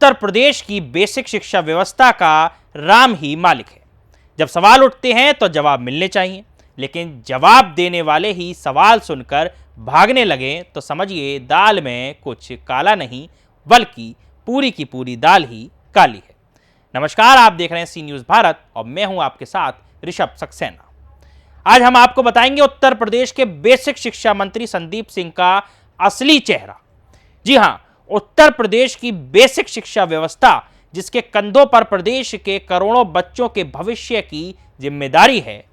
उत्तर प्रदेश की बेसिक शिक्षा व्यवस्था का राम ही मालिक है। जब सवाल उठते हैं तो जवाब मिलने चाहिए, लेकिन जवाब देने वाले ही सवाल सुनकर भागने लगे तो समझिए दाल में कुछ काला नहीं बल्कि पूरी की पूरी दाल ही काली है। नमस्कार, आप देख रहे हैं सी न्यूज़ भारत और मैं हूं आपके साथ ऋषभ सक्सेना। आज हम आपको बताएंगे उत्तर प्रदेश के बेसिक शिक्षा मंत्री संदीप सिंह का असली चेहरा। जी हां, उत्तर प्रदेश की बेसिक शिक्षा व्यवस्था, जिसके कंधों पर प्रदेश के करोड़ों बच्चों के भविष्य की जिम्मेदारी है,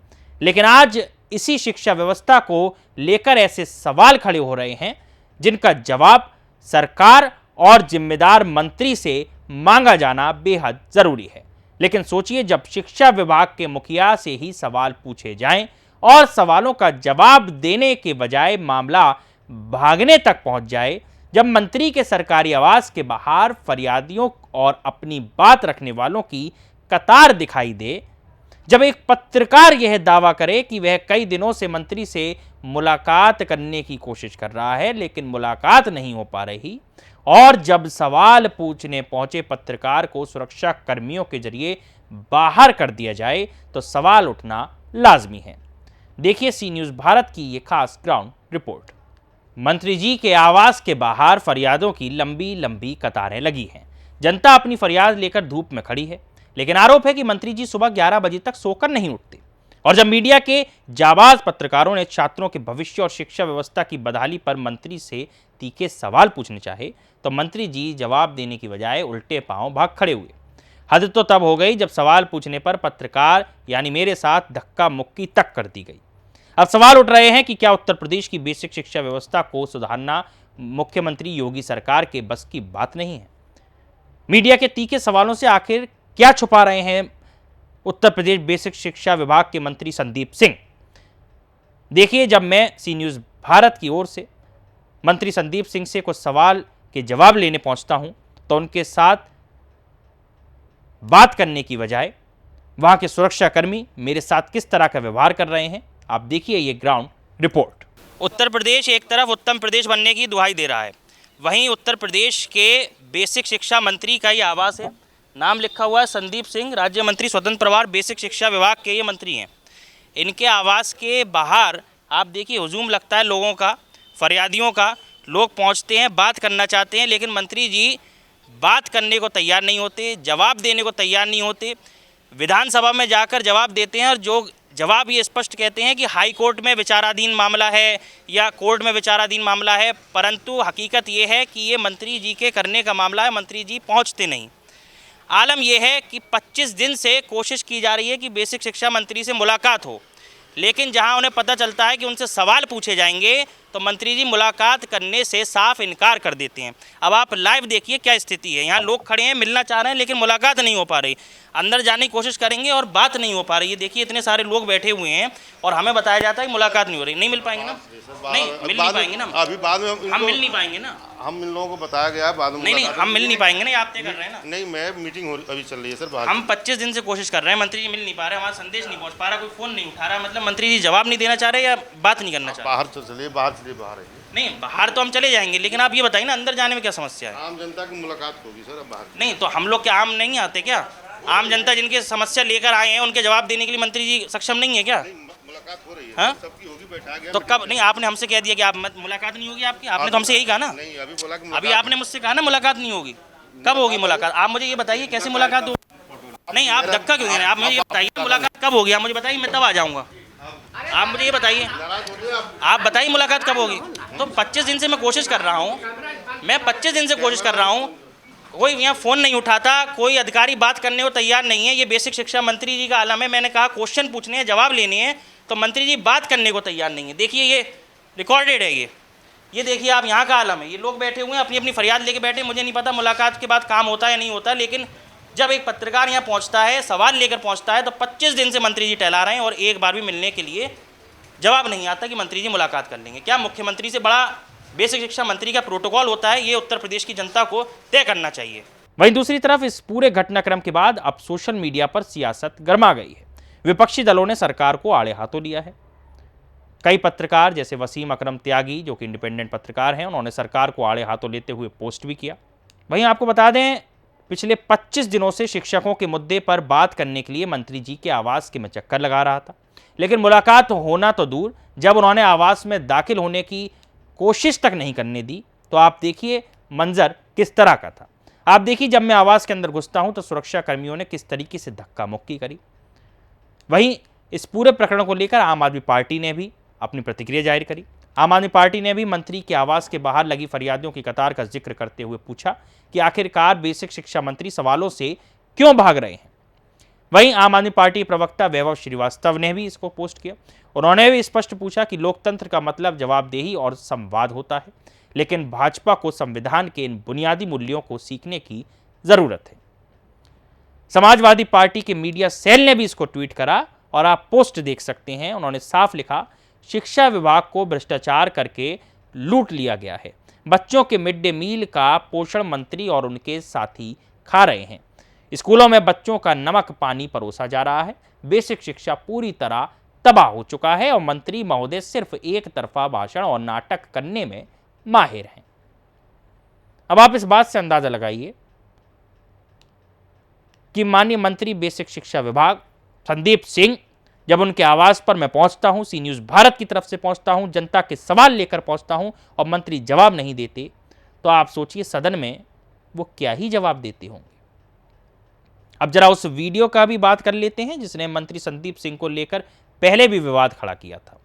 लेकिन आज इसी शिक्षा व्यवस्था को लेकर ऐसे सवाल खड़े हो रहे हैं जिनका जवाब सरकार और जिम्मेदार मंत्री से मांगा जाना बेहद जरूरी है। लेकिन सोचिए, जब शिक्षा विभाग के मुखिया से ही सवाल पूछे जाएं और सवालों का जवाब देने के बजाय मामला भागने तक पहुंच जाए, जब मंत्री के सरकारी आवास के बाहर फरियादियों और अपनी बात रखने वालों की कतार दिखाई दे, जब एक पत्रकार यह दावा करे कि वह कई दिनों से मंत्री से मुलाकात करने की कोशिश कर रहा है लेकिन मुलाकात नहीं हो पा रही, और जब सवाल पूछने पहुंचे पत्रकार को सुरक्षा कर्मियों के जरिए बाहर कर दिया जाए, तो सवाल उठना लाजमी है। देखिए सी न्यूज़ भारत की ये खास ग्राउंड रिपोर्ट। मंत्री जी के आवास के बाहर फरियादों की लंबी लंबी कतारें लगी हैं। जनता अपनी फरियाद लेकर धूप में खड़ी है, लेकिन आरोप है कि मंत्री जी सुबह 11 बजे तक सोकर नहीं उठते। और जब मीडिया के जाबाज पत्रकारों ने छात्रों के भविष्य और शिक्षा व्यवस्था की बदहाली पर मंत्री से तीखे सवाल पूछने चाहे, तो मंत्री जी जवाब देने की बजाय उल्टे पांव भाग खड़े हुए। हद तो तब हो गई जब सवाल पूछने पर पत्रकार यानी मेरे साथ धक्का मुक्की तक कर दी गई। अब सवाल उठ रहे हैं कि क्या उत्तर प्रदेश की बेसिक शिक्षा व्यवस्था को सुधारना मुख्यमंत्री योगी सरकार के बस की बात नहीं है? मीडिया के तीखे सवालों से आखिर क्या छुपा रहे हैं उत्तर प्रदेश बेसिक शिक्षा विभाग के मंत्री संदीप सिंह? देखिए, जब मैं सी न्यूज़ भारत की ओर से मंत्री संदीप सिंह से कुछ सवाल के जवाब लेने पहुंचता हूं, तो उनके साथ बात करने की बजाय वहां के सुरक्षाकर्मी मेरे साथ किस तरह का व्यवहार कर रहे हैं, आप देखिए ये ग्राउंड रिपोर्ट। उत्तर प्रदेश एक तरफ उत्तम प्रदेश बनने की दुहाई दे रहा है, वहीं उत्तर प्रदेश के बेसिक शिक्षा मंत्री का ये आवास है। नाम लिखा हुआ है संदीप सिंह, राज्य मंत्री स्वतंत्र प्रभार बेसिक शिक्षा विभाग के ये मंत्री हैं। इनके आवास के बाहर आप देखिए हुजूम लगता है लोगों का, फरियादियों का। लोग पहुंचते हैं, बात करना चाहते हैं, लेकिन मंत्री जी बात करने को तैयार नहीं होते, जवाब देने को तैयार नहीं होते। विधानसभा में जाकर जवाब देते हैं और जो जवाब ये स्पष्ट कहते हैं कि हाई कोर्ट में विचाराधीन मामला है या कोर्ट में विचाराधीन मामला है, परंतु हकीकत ये है कि ये मंत्री जी के करने का मामला है। मंत्री जी पहुंचते नहीं। आलम यह है कि 25 दिन से कोशिश की जा रही है कि बेसिक शिक्षा मंत्री से मुलाकात हो, लेकिन जहां उन्हें पता चलता है कि उनसे सवाल पूछे जाएंगे तो मंत्री जी मुलाकात करने से साफ इनकार कर देते हैं। अब आप लाइव देखिए क्या स्थिति है। यहाँ लोग खड़े हैं, मिलना चाह रहे हैं, लेकिन मुलाकात नहीं हो पा रही। अंदर जाने की कोशिश करेंगे और बात नहीं हो पा रही है। देखिए इतने सारे लोग बैठे हुए हैं और हमें बताया जाता है कि मुलाकात नहीं हो रही। नहीं मिल पाएंगे ना? नहीं मिल नहीं पाएंगे ना? अभी बाद में हम मिल नहीं पाएंगे ना? हम इन लोगों को बताया गया बाद में। नहीं, हम मिल नहीं पाएंगे ना? आप तय कर रहे हैं ना? नहीं, मैं मीटिंग अभी चल रही है सर। हम 25 दिन से कोशिश कर रहे हैं, मंत्री जी मिल नहीं पा रहे, हमारा संदेश नहीं पहुंच पा रहा, कोई फोन नहीं उठा रहा। मतलब मंत्री जी जवाब नहीं देना चाह रहे या बात नहीं करना चाह रहे? बाहर चलिए, बाहर आइए। नहीं, बाहर तो हम चले जाएंगे, लेकिन आप ये बताइए ना अंदर जाने में क्या समस्या है? आम जनता की मुलाकात होगी सर। अब बाहर नहीं तो हम लोग क्या आम नहीं आते क्या? आम जनता जिनके समस्या लेकर आए हैं उनके जवाब देने के लिए मंत्री जी सक्षम नहीं है क्या? मुलाकात हो रही है। हाँ? सबकी होगी, बैठा गया। तो कब? नहीं, आपने हमसे कह दिया कि आप मुलाकात नहीं होगी आपकी। आपने तो हमसे यही कहा ना? नहीं, अभी बोला कि अभी आपने मुझसे कहा ना मुलाकात नहीं होगी। कब होगी मुलाकात? आप मुझे ये बताइए कैसे मुलाकात होगी? नहीं, आप धक्का क्यों दे रहे हैं? आप मुझे ये बताइए मुलाकात कब होगी, आप मुझे बताइए, मैं तब आ जाऊँगा। आप मुझे ये बताइए, आप बताइए मुलाकात कब होगी। तो 25 दिन से मैं कोशिश कर रहा हूँ, मैं 25 दिन से कोशिश कर रहा हूँ, कोई यहाँ फ़ोन नहीं उठाता, कोई अधिकारी बात करने को तैयार नहीं है। ये बेसिक शिक्षा मंत्री जी का आलम है। मैंने कहा क्वेश्चन पूछने हैं, जवाब लेने हैं, तो मंत्री जी बात करने को तैयार नहीं है। देखिए ये रिकॉर्डेड है। ये देखिए आप, यहाँ का आलम है। ये लोग बैठे हुए हैं, अपनी अपनी फरियाद लेके बैठे। मुझे नहीं पता मुलाकात के बाद काम होता है या नहीं होता, लेकिन जब एक पत्रकार यहाँ पहुँचता है, सवाल लेकर पहुँचता है, तो 25 दिन से मंत्री जी टहला रहे हैं और एक बार भी मिलने के लिए जवाब नहीं आता कि मंत्री जी मुलाकात कर लेंगे। क्या मुख्यमंत्री से बड़ा बेसिक शिक्षा मंत्री का प्रोटोकॉल होता है? ये उत्तर प्रदेश की जनता को तय करना चाहिए। वहीं दूसरी तरफ इस पूरे घटनाक्रम के बाद अब सोशल मीडिया पर सियासत गर्मा गई है। विपक्षी दलों ने सरकार को आड़े हाथों लिया है। कई पत्रकार जैसे वसीम अकरम त्यागी, जो कि इंडिपेंडेंट पत्रकार हैं, उन्होंने सरकार को आड़े हाथों लेते हुए पोस्ट भी किया। वहीं आपको बता दें, पिछले 25 दिनों से शिक्षकों के मुद्दे पर बात करने के लिए मंत्री जी के आवास के में चक्कर लगा रहा था, लेकिन मुलाकात होना तो दूर, जब उन्होंने आवास में दाखिल होने की कोशिश तक नहीं करने दी तो आप देखिए मंजर किस तरह का था। आप देखिए, जब मैं आवास के अंदर घुसता हूं तो सुरक्षा कर्मियों ने किस तरीके से धक्का मुक्की करी। वहीं इस पूरे प्रकरण को लेकर आम आदमी पार्टी ने भी अपनी प्रतिक्रिया जाहिर करी। आम आदमी पार्टी ने भी मंत्री के आवास के बाहर लगी फरियादियों की कतार का जिक्र करते हुए पूछा कि आखिरकार बेसिक शिक्षा मंत्री सवालों से क्यों भाग रहे हैं। वहीं आम आदमी पार्टी प्रवक्ता वैभव श्रीवास्तव ने भी इसको पोस्ट किया। उन्होंने भी स्पष्ट पूछा कि लोकतंत्र का मतलब जवाबदेही और संवाद होता है, लेकिन भाजपा को संविधान के इन बुनियादी मूल्यों को सीखने की जरूरत है। समाजवादी पार्टी के मीडिया सेल ने भी इसको ट्वीट करा और आप पोस्ट देख सकते हैं। उन्होंने साफ लिखा, शिक्षा विभाग को भ्रष्टाचार करके लूट लिया गया है। बच्चों के मिड डे मील का पोषण मंत्री और उनके साथी खा रहे हैं। स्कूलों में बच्चों का नमक पानी परोसा जा रहा है। बेसिक शिक्षा पूरी तरह तबाह हो चुका है और मंत्री महोदय सिर्फ एक तरफा भाषण और नाटक करने में माहिर हैं। अब आप इस बात से अंदाजा लगाइए कि माननीय मंत्री बेसिक शिक्षा विभाग संदीप सिंह, जब उनके आवास पर मैं पहुंचता हूं, सी न्यूज़ भारत की तरफ से पहुंचता हूं, जनता के सवाल लेकर पहुंचता हूं और मंत्री जवाब नहीं देते, तो आप सोचिए सदन में वो क्या ही जवाब देते होंगे। अब जरा उस वीडियो का भी बात कर लेते हैं जिसने मंत्री संदीप सिंह को लेकर पहले भी विवाद खड़ा किया था।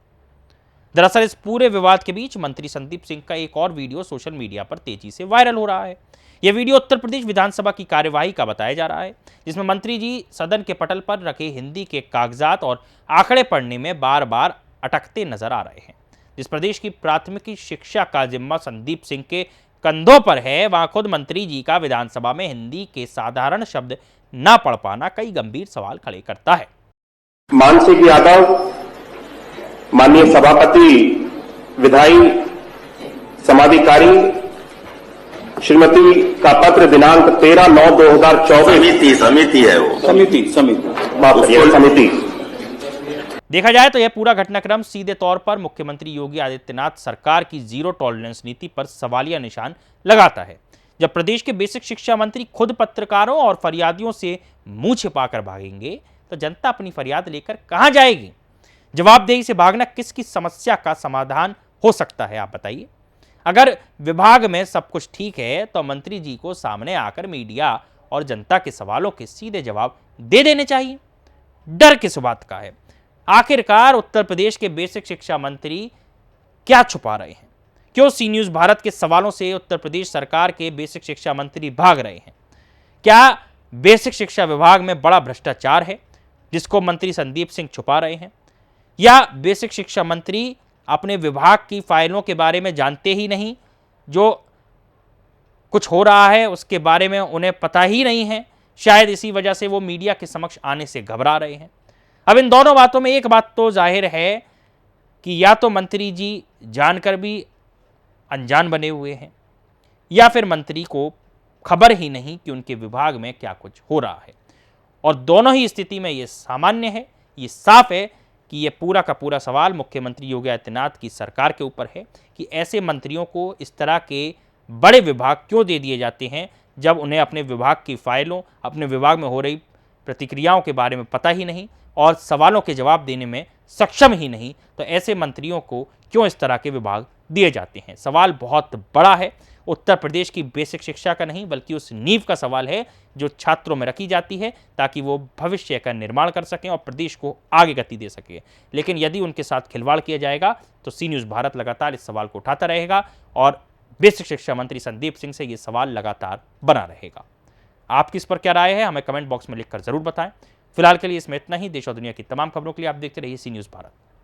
दरअसल इस पूरे विवाद के बीच मंत्री संदीप सिंह का एक और वीडियो सोशल मीडिया पर तेजी से वायरल हो रहा है। यह वीडियो उत्तर प्रदेश विधानसभा की कार्यवाही का बताया जा रहा है, जिसमें मंत्री जी सदन के पटल पर रखे हिंदी के कागजात और आंकड़े पढ़ने में बार बार अटकते नजर आ रहे हैं। जिस प्रदेश की प्राथमिक शिक्षा का जिम्मा संदीप सिंह के कंधों पर है, वहां खुद मंत्री जी का विधानसभा में हिंदी के साधारण शब्द ना पढ़ पाना कई गंभीर सवाल खड़े करता है। मानसिक यादव, माननीय सभापति विधायी समाधिकारी श्रीमती का पत्र दिनांक 13/9/2024। समिति है वो समिति। देखा जाए तो यह पूरा घटनाक्रम सीधे तौर पर मुख्यमंत्री योगी आदित्यनाथ सरकार की जीरो टॉलरेंस नीति पर सवालिया निशान लगाता है। जब प्रदेश के बेसिक शिक्षा मंत्री खुद पत्रकारों और फरियादियों से मुंह छिपाकर भागेंगे तो जनता अपनी फरियाद लेकर कहां जाएगी। जवाबदेही से भागना किसकी समस्या का समाधान हो सकता है, आप बताइए। अगर विभाग में सब कुछ ठीक है तो मंत्री जी को सामने आकर मीडिया और जनता के सवालों के सीधे जवाब दे देने चाहिए। डर किस बात का है? आखिरकार उत्तर प्रदेश के बेसिक शिक्षा मंत्री क्या छुपा रहे हैं? क्यों सी न्यूज़ भारत के सवालों से उत्तर प्रदेश सरकार के बेसिक शिक्षा मंत्री भाग रहे हैं? क्या बेसिक शिक्षा विभाग में बड़ा भ्रष्टाचार है जिसको मंत्री संदीप सिंह छुपा रहे हैं, या बेसिक शिक्षा मंत्री अपने विभाग की फाइलों के बारे में जानते ही नहीं, जो कुछ हो रहा है उसके बारे में उन्हें पता ही नहीं है, शायद इसी वजह से वो मीडिया के समक्ष आने से घबरा रहे हैं। अब इन दोनों बातों में एक बात तो जाहिर है कि या तो मंत्री जी जानकर भी अनजान बने हुए हैं, या फिर मंत्री को खबर ही नहीं कि उनके विभाग में क्या कुछ हो रहा है। और दोनों ही स्थिति में ये सामान्य है, ये साफ है कि ये पूरा का पूरा सवाल मुख्यमंत्री योगी आदित्यनाथ की सरकार के ऊपर है कि ऐसे मंत्रियों को इस तरह के बड़े विभाग क्यों दे दिए जाते हैं जब उन्हें अपने विभाग की फाइलों, अपने विभाग में हो रही प्रतिक्रियाओं के बारे में पता ही नहीं और सवालों के जवाब देने में सक्षम ही नहीं। तो ऐसे मंत्रियों को क्यों इस तरह के विभाग दिए जाते हैं? सवाल बहुत बड़ा है, उत्तर प्रदेश की बेसिक शिक्षा का नहीं बल्कि उस नींव का सवाल है जो छात्रों में रखी जाती है ताकि वो भविष्य का निर्माण कर सकें और प्रदेश को आगे गति दे सके। लेकिन यदि उनके साथ खिलवाड़ किया जाएगा तो सी न्यूज़ भारत लगातार इस सवाल को उठाता रहेगा और बेसिक शिक्षा मंत्री संदीप सिंह से ये सवाल लगातार बना रहेगा। आपकी इस पर क्या राय है, हमें कमेंट बॉक्स में लिखकर जरूर बताएं। फिलहाल के लिए इसमें इतना ही। देश और दुनिया की तमाम खबरों के लिए आप देखते रहिए सी न्यूज़ भारत।